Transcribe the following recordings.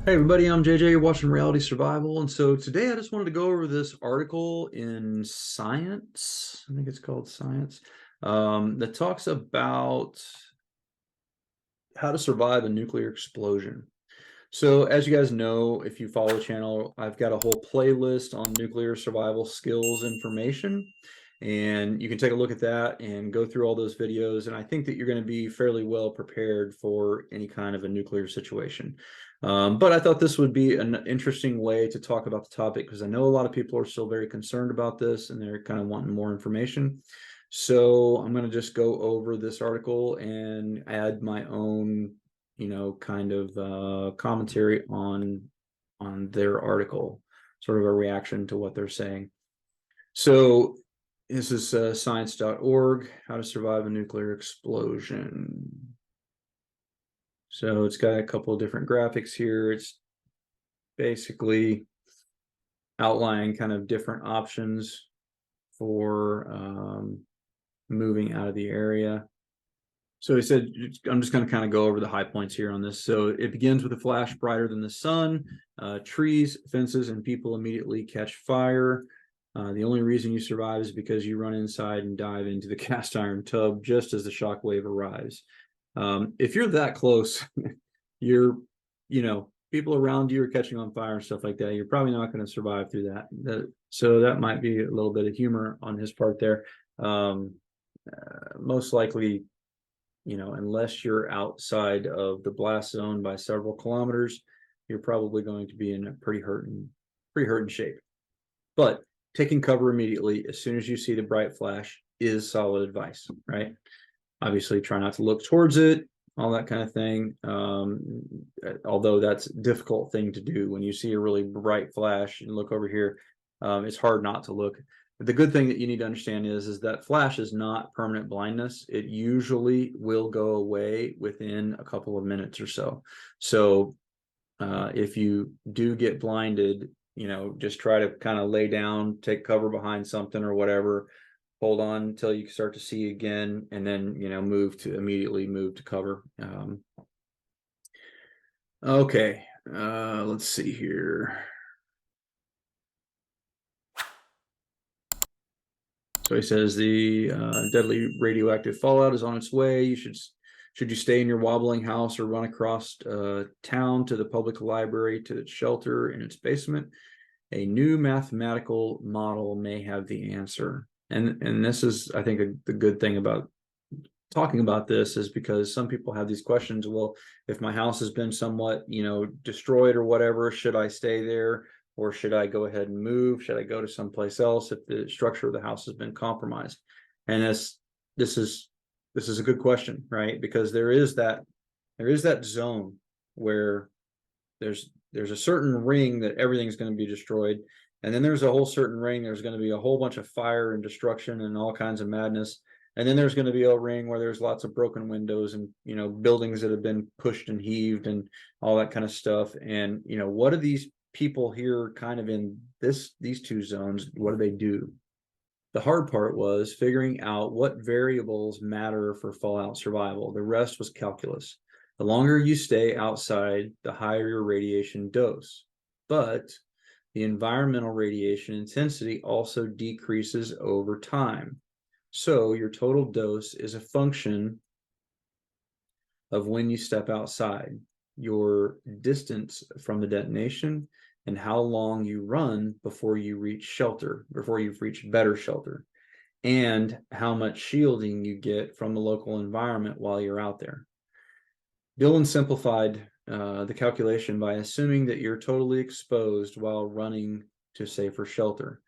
Hey everybody, I'm JJ. You're watching Reality Survival, and so today I just wanted to go over this article in Science. I think it's called Science, that talks about how to survive a nuclear explosion. So, as you guys know, if you follow the channel, I've got a whole playlist on nuclear survival skills information, and you can take a look at that and go through all those videos. And I think that you're going to be fairly well prepared for any kind of a nuclear situation. But I thought this would be an interesting way to talk about the topic because I know a lot of people are still very concerned about this and they're kind of wanting more information. So I'm going to just go over this article and add my own kind of commentary on their article, sort of a reaction to what they're saying. So this is science.org, how to survive a nuclear explosion. So it's got a couple of different graphics here. It's basically outlining kind of different options for moving out of the area. So he said, I'm just going to kind of go over the high points here on this. So it begins with a flash brighter than the sun. Trees, fences, and people immediately catch fire. The only reason you survive is because you run inside and dive into the cast iron tub just as the shock wave arrives. If you're that close, you're, people around you are catching on fire and stuff like that. You're probably not going to survive through that. So that might be a little bit of humor on his part there. Most likely, unless you're outside of the blast zone by several kilometers, you're probably going to be in a pretty hurting shape. But taking cover immediately as soon as you see the bright flash is solid advice, right? Obviously, try not to look towards it, all that kind of thing. Although that's a difficult thing to do when you see a really bright flash and look over here, it's hard not to look. But the good thing that you need to understand is that flash is not permanent blindness. It usually will go away within a couple of minutes or so. So if you do get blinded, just try to kind of lay down, take cover behind something or whatever, hold on until you start to see again, and then immediately move to cover. Okay, let's see here. So he says the deadly radioactive fallout is on its way. Should you stay in your wobbling house or run across town to the public library to its shelter in its basement, a new mathematical model may have the answer. And this is, I think, the good thing about talking about this is because some people have these questions. Well, if my house has been somewhat, destroyed or whatever, should I stay there? Or should I go ahead and move? Should I go to someplace else if the structure of the house has been compromised? And this is a good question, right? Because there is that zone where there's a certain ring that everything's going to be destroyed, and then there's a whole certain ring. There's going to be a whole bunch of fire and destruction and all kinds of madness. And then there's going to be a ring where there's lots of broken windows and buildings that have been pushed and heaved and all that kind of stuff. And what are these people here kind of in these two zones, what do they do? The hard part was figuring out what variables matter for fallout survival. The rest was calculus. The longer you stay outside, the higher your radiation dose. But the environmental radiation intensity also decreases over time. So your total dose is a function of when you step outside, your distance from the detonation, and how long you run before you reach shelter, before you've reached better shelter, and how much shielding you get from the local environment while you're out there. Dylan simplified the calculation by assuming that you're totally exposed while running to safer shelter.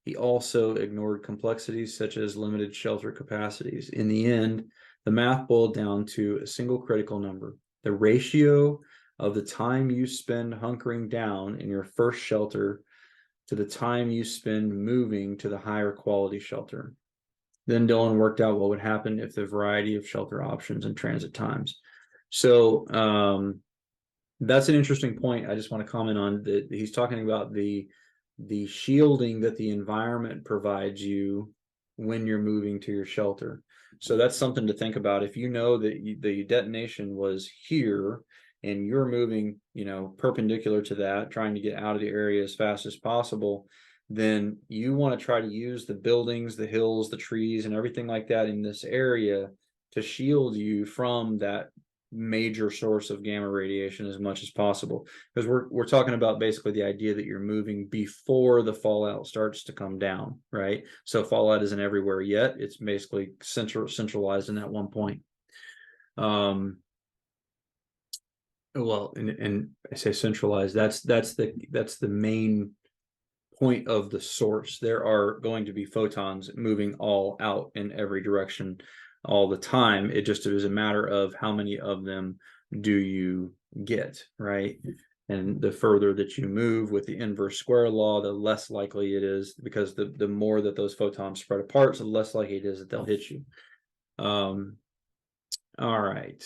He also ignored complexities such as limited shelter capacities. In the end, the math boiled down to a single critical number: the ratio of the time you spend hunkering down in your first shelter to the time you spend moving to the higher quality shelter. Then Dylan worked out what would happen if the variety of shelter options and transit times. So that's an interesting point. I just want to comment on that. He's talking about the shielding that the environment provides you when you're moving to your shelter. So that's something to think about. If you know that the detonation was here and you're moving, perpendicular to that, trying to get out of the area as fast as possible, then you want to try to use the buildings, the hills, the trees, and everything like that in this area to shield you from that major source of gamma radiation as much as possible, because we're talking about basically the idea that you're moving before the fallout starts to come down, right? So fallout isn't everywhere yet. It's basically centralized in that one point. Well, and I say centralized, that's the main point of the source. There are going to be photons moving all out in every direction all the time. It just is a matter of how many of them do you get, right? And the further that you move with the inverse square law, the less likely it is, because the more that those photons spread apart, so the less likely it is that they'll hit you. All right,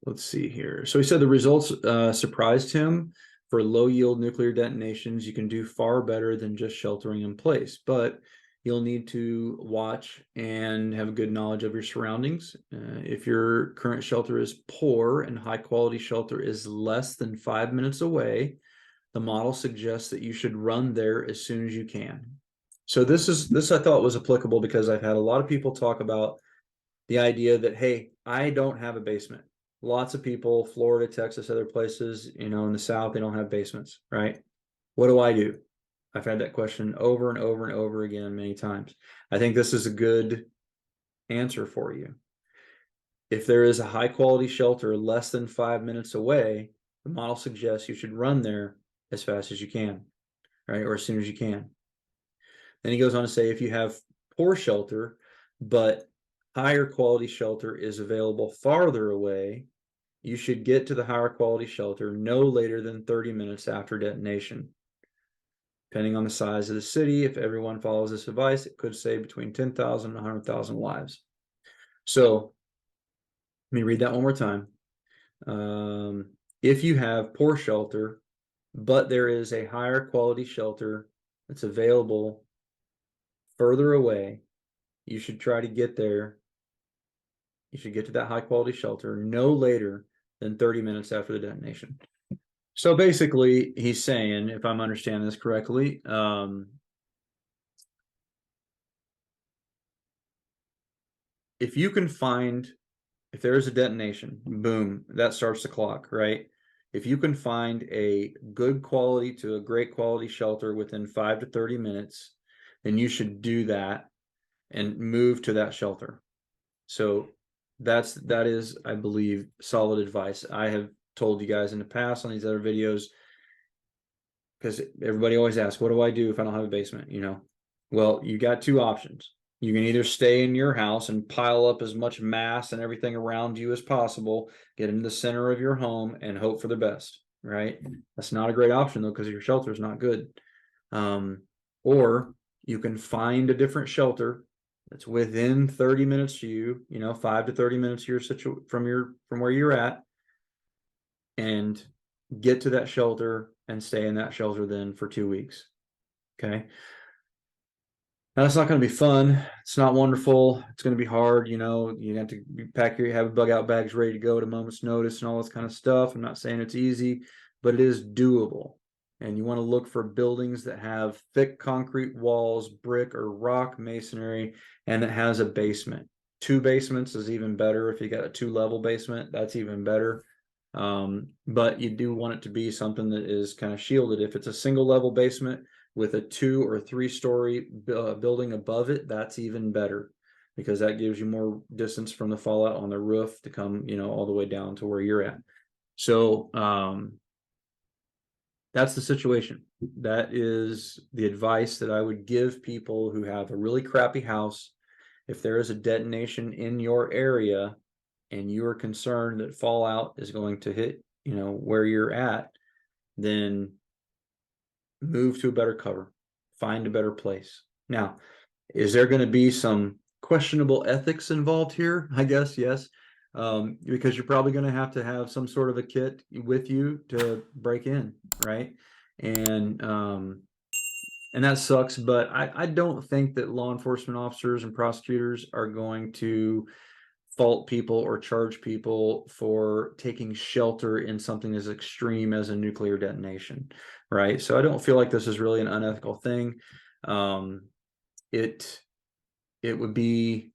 let's see here. So he said the results surprised him. For low yield nuclear detonations, you can do far better than just sheltering in place, but you'll need to watch and have a good knowledge of your surroundings. If your current shelter is poor and high quality shelter is less than 5 minutes away, the model suggests that you should run there as soon as you can. So this I thought was applicable because I've had a lot of people talk about the idea that, hey, I don't have a basement. Lots of people, Florida, Texas, other places, in the South, they don't have basements, right? What do I do? I've had that question over and over and over again many times. I think this is a good answer for you. If there is a high quality shelter less than 5 minutes away, the model suggests you should run there as fast as you can, right? Or as soon as you can. Then he goes on to say, if you have poor shelter, but higher quality shelter is available farther away, you should get to the higher quality shelter no later than 30 minutes after detonation. Depending on the size of the city, if everyone follows this advice, it could save between 10,000 and 100,000 lives. So let me read that one more time. If you have poor shelter, but there is a higher quality shelter that's available further away, you should try to get there. You should get to that high quality shelter no later than 30 minutes after the detonation. So basically, he's saying, if I'm understanding this correctly, if you can find, if there is a detonation, boom, that starts the clock, right? If you can find a good quality to a great quality shelter within 5 to 30 minutes, then you should do that and move to that shelter. So that is, I believe, solid advice. I have told you guys in the past on these other videos, because everybody always asks, what do I do if I don't have a basement? Well, you got two options. You can either stay in your house and pile up as much mass and everything around you as possible, get in the center of your home and hope for the best, right? That's not a great option though, because your shelter is not good. Or you can find a different shelter that's within 30 minutes to you, 5 to 30 minutes from where you're at, and get to that shelter and stay in that shelter then for 2 weeks. Okay. Now it's not going to be fun. It's not wonderful. It's going to be hard. You have to have bug out bags ready to go at a moment's notice and all this kind of stuff. I'm not saying it's easy, but it is doable. And you want to look for buildings that have thick concrete walls, brick or rock masonry, and that has a basement. 2 basements is even better. If you got a 2-level basement, that's even better. But you do want it to be something that is kind of shielded. If it's a single level basement with a 2 or 3-story building above it, that's even better, because that gives you more distance from the fallout on the roof to come, all the way down to where you're at. So that's the situation. That is the advice that I would give people who have a really crappy house. If there is a detonation in your area and you are concerned that fallout is going to hit, where you're at, then move to a better cover, find a better place. Now, is there going to be some questionable ethics involved here? I guess yes, because you're probably going to have some sort of a kit with you to break in, right? And that sucks, but I don't think that law enforcement officers and prosecutors are going to fault people or charge people for taking shelter in something as extreme as a nuclear detonation, right? So I don't feel like this is really an unethical thing. It would be,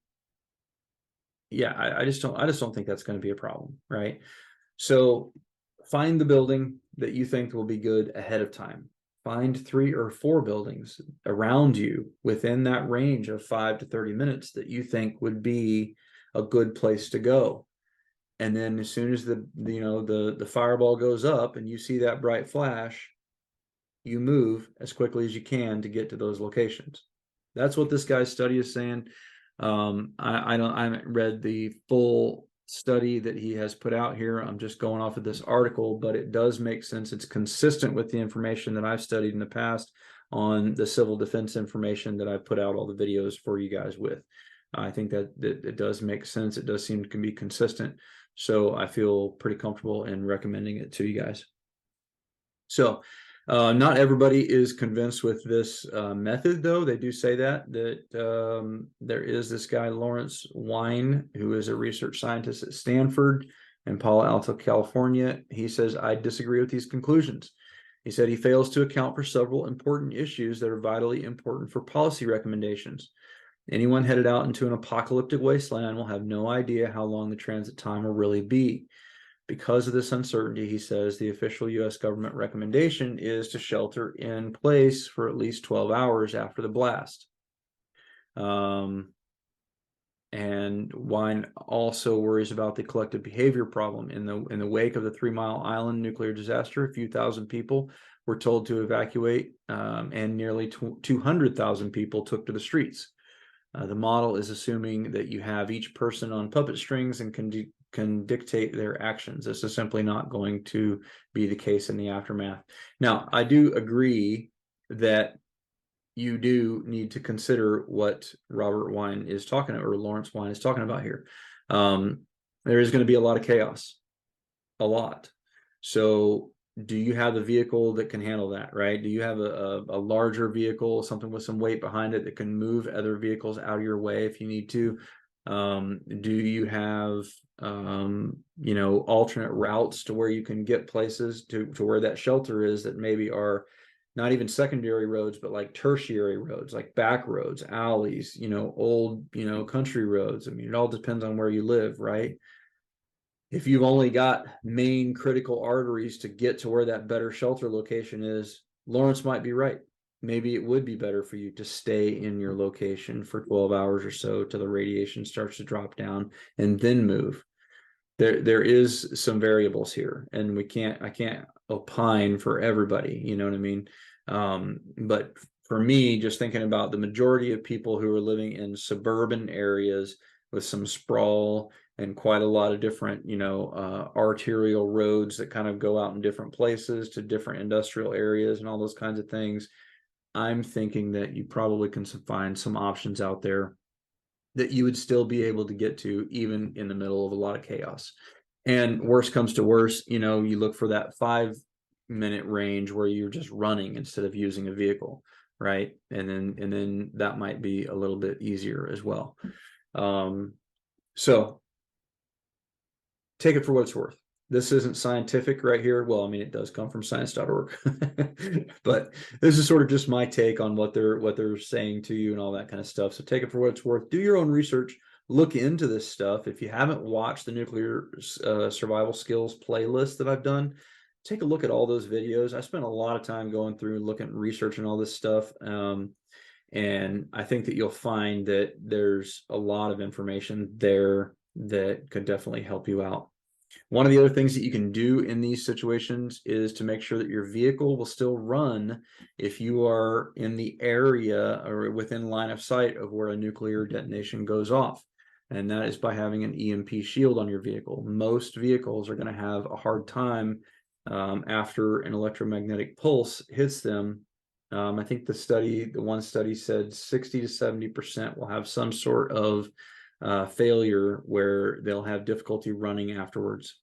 yeah, I just don't think that's going to be a problem, right? So find the building that you think will be good ahead of time. Find 3 or 4 buildings around you within that range of 5 to 30 minutes that you think would be a good place to go. And then as soon as the fireball goes up and you see that bright flash, you move as quickly as you can to get to those locations. That's what this guy's study is saying. I haven't read the full study that he has put out here. I'm just going off of this article, but it does make sense. It's consistent with the information that I've studied in the past on the civil defense information that I put out all the videos for you guys with. I think that it does make sense. It does seem to be consistent. So I feel pretty comfortable in recommending it to you guys. So not everybody is convinced with this method, though. They do say that there is this guy, Lawrence Wine, who is a research scientist at Stanford in Palo Alto, California. He says, I disagree with these conclusions. He said he fails to account for several important issues that are vitally important for policy recommendations. Anyone headed out into an apocalyptic wasteland will have no idea how long the transit time will really be. Because of this uncertainty, he says, the official U.S. government recommendation is to shelter in place for at least 12 hours after the blast. And Wine also worries about the collective behavior problem. In the wake of the 3 Mile Island nuclear disaster, a few thousand people were told to evacuate, and nearly 200,000 people took to the streets. The model is assuming that you have each person on puppet strings and can dictate their actions. This is simply not going to be the case in the aftermath. Now, I do agree that you do need to consider what Robert Wine is talking about, or Lawrence Wine is talking about here. There is going to be a lot of chaos, a lot. So do you have the vehicle that can handle that, right? Do you have a larger vehicle, something with some weight behind it that can move other vehicles out of your way if you need to? Do you have alternate routes to where you can get places to where that shelter is that maybe are not even secondary roads, but like tertiary roads, like back roads, alleys, old, country roads. I mean, it all depends on where you live, right? If you've only got main critical arteries to get to where that better shelter location is, Lawrence might be right. Maybe it would be better for you to stay in your location for 12 hours or so till the radiation starts to drop down and then move. There is some variables here, and I can't opine for everybody, you know what I mean? But for me, just thinking about the majority of people who are living in suburban areas with some sprawl and quite a lot of different, arterial roads that kind of go out in different places to different industrial areas and all those kinds of things, I'm thinking that you probably can find some options out there that you would still be able to get to even in the middle of a lot of chaos. And worst comes to worst, you look for that 5-minute range where you're just running instead of using a vehicle, right? And then that might be a little bit easier as well. So take it for what it's worth. This isn't scientific right here. Well, I mean, it does come from science.org, but this is sort of just my take on what they're saying to you and all that kind of stuff. So take it for what it's worth. Do your own research. Look into this stuff. If you haven't watched the nuclear survival skills playlist that I've done, take a look at all those videos. I spent a lot of time going through and looking, researching all this stuff. And I think that you'll find that there's a lot of information there that could definitely help you out. One of the other things that you can do in these situations is to make sure that your vehicle will still run if you are in the area or within line of sight of where a nuclear detonation goes off. And that is by having an EMP shield on your vehicle. Most vehicles are going to have a hard time after an electromagnetic pulse hits them. I think the one study said 60 to 70% will have some sort of failure where they'll have difficulty running afterwards.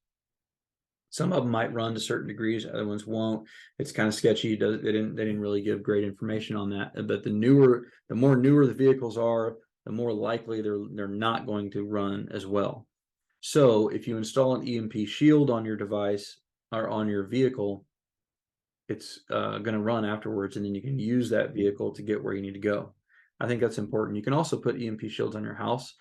Some of them might run to certain degrees, other ones won't. It's kind of sketchy. They didn't really give great information on that. But the more newer the vehicles are, the more likely they're not going to run as well. So if you install an EMP shield on your device or on your vehicle, it's going to run afterwards, and then you can use that vehicle to get where you need to go. I think that's important. You can also put EMP shields on your house.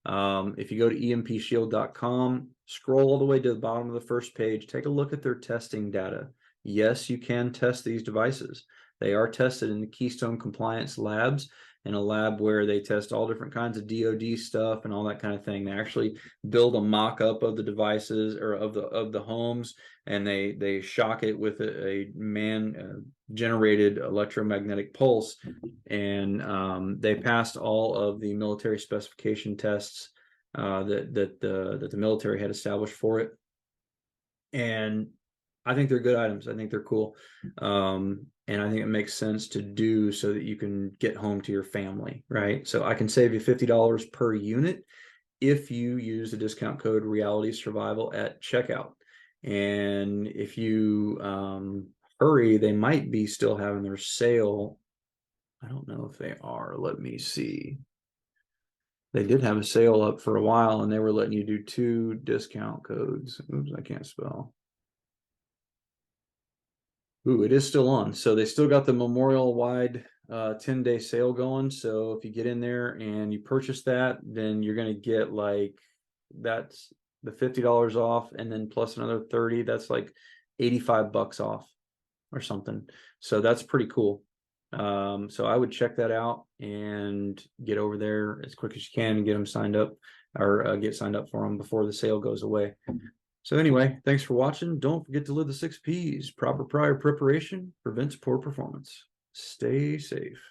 If you go to empshield.com, scroll all the way to the bottom of the first page, take a look at their testing data. Yes, you can test these devices. They are tested in the Keystone Compliance Labs, in a lab where they test all different kinds of DoD stuff and all that kind of thing. They actually build a mock-up of the devices or of the homes, and they shock it with a man generated electromagnetic pulse, and they passed all of the military specification tests that the military had established for it. And I think they're good items. I think they're cool. And I think it makes sense to do so that you can get home to your family, right? So I can save you $50 per unit if you use the discount code Reality Survival at checkout. And if you hurry, they might be still having their sale. I don't know if they are. Let me see. They did have a sale up for a while, and they were letting you do 2 discount codes. Oops, I can't spell. Ooh, it is still on. So they still got the Memorial wide 10-day sale going. So if you get in there and you purchase that, then you're going to get like, that's the $50 off, and then plus another 30. That's like $85 off or something. So that's pretty cool. So I would check that out and get over there as quick as you can and get them signed up, or get signed up for them before the sale goes away. So anyway, thanks for watching. Don't forget to live the 6 Ps. Proper prior preparation prevents poor performance. Stay safe.